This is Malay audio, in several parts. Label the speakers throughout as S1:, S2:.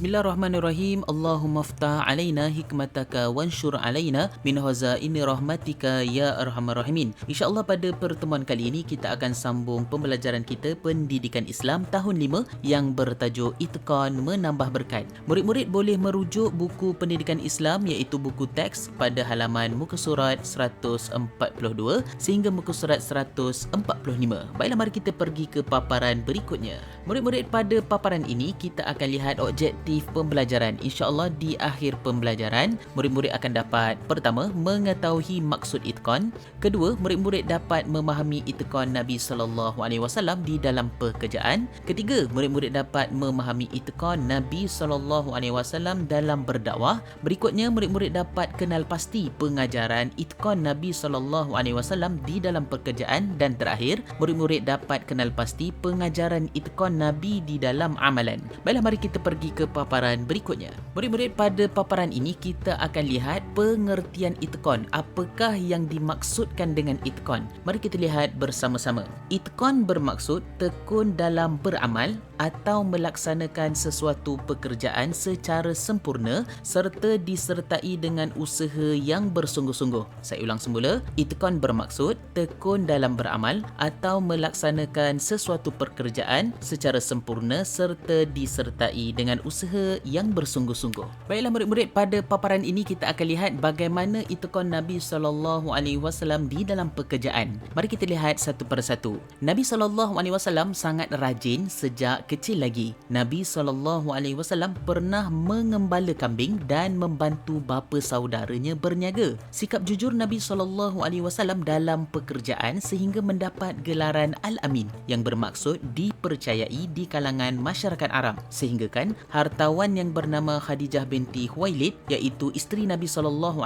S1: Bismillahirrahmanirrahim. Allahumma ftah alaina hikmataka wansyur alaina min hazaini rahmatika ya arhamar rahimin. InsyaAllah pada pertemuan kali ini kita akan sambung pembelajaran kita Pendidikan Islam tahun 5 yang bertajuk Itqan Menambah Berkat. Murid-murid boleh merujuk buku Pendidikan Islam iaitu buku teks pada halaman muka surat 142 sehingga muka surat 145. Baiklah, mari kita pergi ke paparan berikutnya. Murid-murid, pada paparan ini kita akan lihat objektif pembelajaran. InsyaAllah di akhir pembelajaran, murid-murid akan dapat pertama, mengetahui maksud itqan. Kedua, murid-murid dapat memahami itqan Nabi SAW di dalam pekerjaan. Ketiga, murid-murid dapat memahami itqan Nabi SAW dalam berdakwah. Berikutnya, murid-murid dapat kenal pasti pengajaran itqan Nabi SAW di dalam pekerjaan. Dan terakhir, murid-murid dapat kenal pasti pengajaran itqan Nabi di dalam amalan. Baiklah, mari kita pergi ke paparan berikutnya. Murid-murid, pada paparan ini kita akan lihat pengertian itqan. Apakah yang dimaksudkan dengan itqan? Mari kita lihat bersama-sama. Itqan bermaksud tekun dalam beramal atau melaksanakan sesuatu pekerjaan secara sempurna serta disertai dengan usaha yang bersungguh-sungguh. Saya ulang semula. Itqan bermaksud tekun dalam beramal atau melaksanakan sesuatu pekerjaan secara sempurna serta disertai dengan usaha yang bersungguh-sungguh. Baiklah murid-murid, pada paparan ini kita akan lihat bagaimana itqan Nabi SAW di dalam pekerjaan. Mari kita lihat satu persatu. Nabi SAW sangat rajin sejak kecil lagi. Nabi SAW pernah mengembala kambing dan membantu bapa saudaranya berniaga. Sikap jujur Nabi SAW dalam pekerjaan sehingga mendapat gelaran Al-Amin yang bermaksud dipercayai di kalangan masyarakat Arab, sehingga kan hartawan yang bernama Khadijah binti Khuwailid iaitu isteri Nabi SAW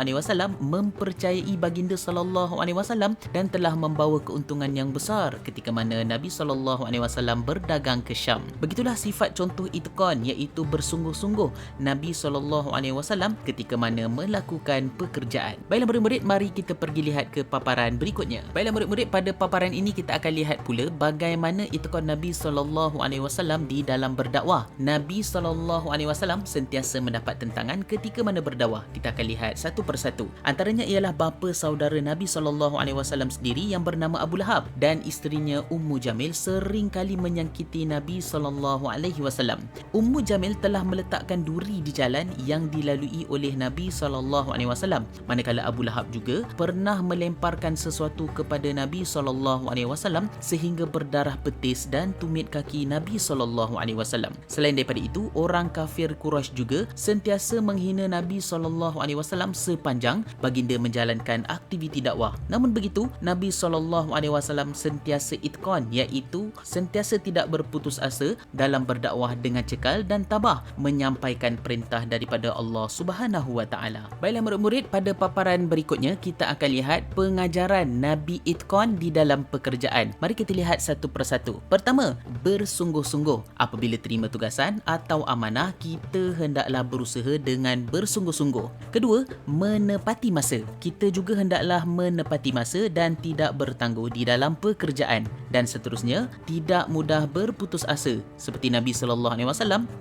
S1: mempercayai baginda SAW dan telah membawa keuntungan yang besar ketika mana Nabi SAW berdagang ke Syam. Begitulah sifat contoh itqan iaitu bersungguh-sungguh Nabi SAW ketika mana melakukan pekerjaan. Baiklah murid-murid, mari kita pergi lihat ke paparan berikutnya. Baiklah murid-murid, pada paparan ini kita akan lihat pula bagaimana itqan Nabi SAW di dalam berdakwah. Nabi SAW sentiasa mendapat tentangan ketika mana berdakwah. Kita akan lihat satu persatu. Antaranya ialah bapa saudara Nabi SAW sendiri yang bernama Abu Lahab dan isterinya Ummu Jamil sering kali menyakiti Nabi SAW. Ummu Jamil telah meletakkan duri di jalan yang dilalui oleh Nabi SAW. Manakala Abu Lahab juga pernah melemparkan sesuatu kepada Nabi SAW sehingga berdarah betis dan tumit kaki Nabi SAW. Selain daripada itu, orang kafir Quraisy juga sentiasa menghina Nabi SAW sepanjang baginda menjalankan aktiviti dakwah. Namun begitu, Nabi SAW sentiasa itqan iaitu sentiasa tidak berputus asa dalam berdakwah dengan cekal dan tabah menyampaikan perintah daripada Allah Subhanahu Wa Taala. Baiklah murid-murid, pada paparan berikutnya kita akan lihat pengajaran Nabi itqan di dalam pekerjaan. Mari kita lihat satu persatu. Pertama, bersungguh-sungguh. Apabila terima tugasan atau amanah, kita hendaklah berusaha dengan bersungguh-sungguh. Kedua, menepati masa. Kita juga hendaklah menepati masa dan tidak bertangguh di dalam pekerjaan. Dan seterusnya, tidak mudah berputus asa seperti Nabi SAW,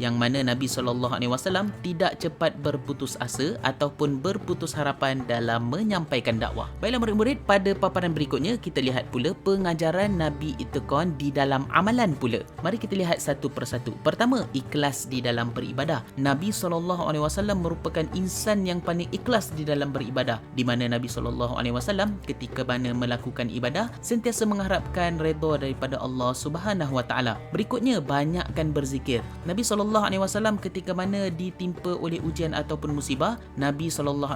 S1: yang mana Nabi SAW tidak cepat berputus asa ataupun berputus harapan dalam menyampaikan dakwah. Baiklah murid-murid, pada paparan berikutnya kita lihat pula pengajaran Nabi itqan di dalam amalan pula. Mari kita lihat satu persatu. Pertama, ikhlas di dalam beribadah. Nabi SAW merupakan insan yang paling ikhlas di dalam beribadah, di mana Nabi SAW ketika mana melakukan ibadah sentiasa mengharapkan redha daripada Allah Subhanahu Wa Taala. Berikutnya, banyakkan berzikir. Nabi SAW ketika mana ditimpa oleh ujian ataupun musibah, Nabi SAW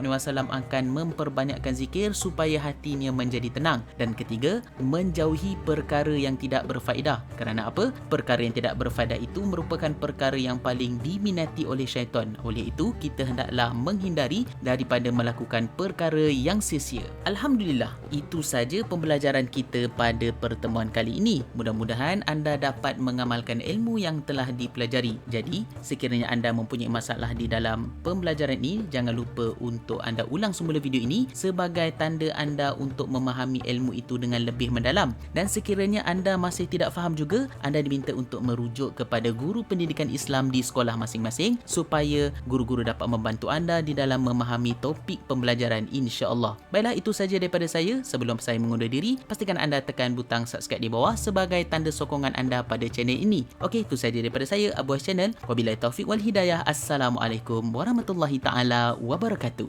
S1: akan memperbanyakkan zikir supaya hatinya menjadi tenang. Dan ketiga, menjauhi perkara yang tidak berfaedah. Kerana apa? Perkara yang tidak berfaedah itu merupakan perkara yang paling diminati oleh syaitan. Oleh itu, kita hendaklah menghindari daripada melakukan perkara yang sia-sia. Alhamdulillah, itu saja pembelajaran kita pada pertemuan kali ini. Mudah-mudahan anda dapat mengamalkan ilmu yang telah dipelajari. Jadi, sekiranya anda mempunyai masalah di dalam pembelajaran ini, jangan lupa untuk anda ulang semula video ini sebagai tanda anda untuk memahami ilmu itu dengan lebih mendalam. Dan sekiranya anda masih tidak faham juga, anda diminta untuk merujuk kepada guru pendidikan Islam di sekolah sekolah masing-masing supaya guru-guru dapat membantu anda di dalam memahami topik pembelajaran insya-Allah. Baiklah, itu saja daripada saya. Sebelum saya mengundur diri, pastikan anda tekan butang subscribe di bawah sebagai tanda sokongan anda pada channel ini. Okey, itu saja daripada saya, Abu Channel. Wabillahi taufik wal hidayah. Assalamualaikum warahmatullahi taala wabarakatuh.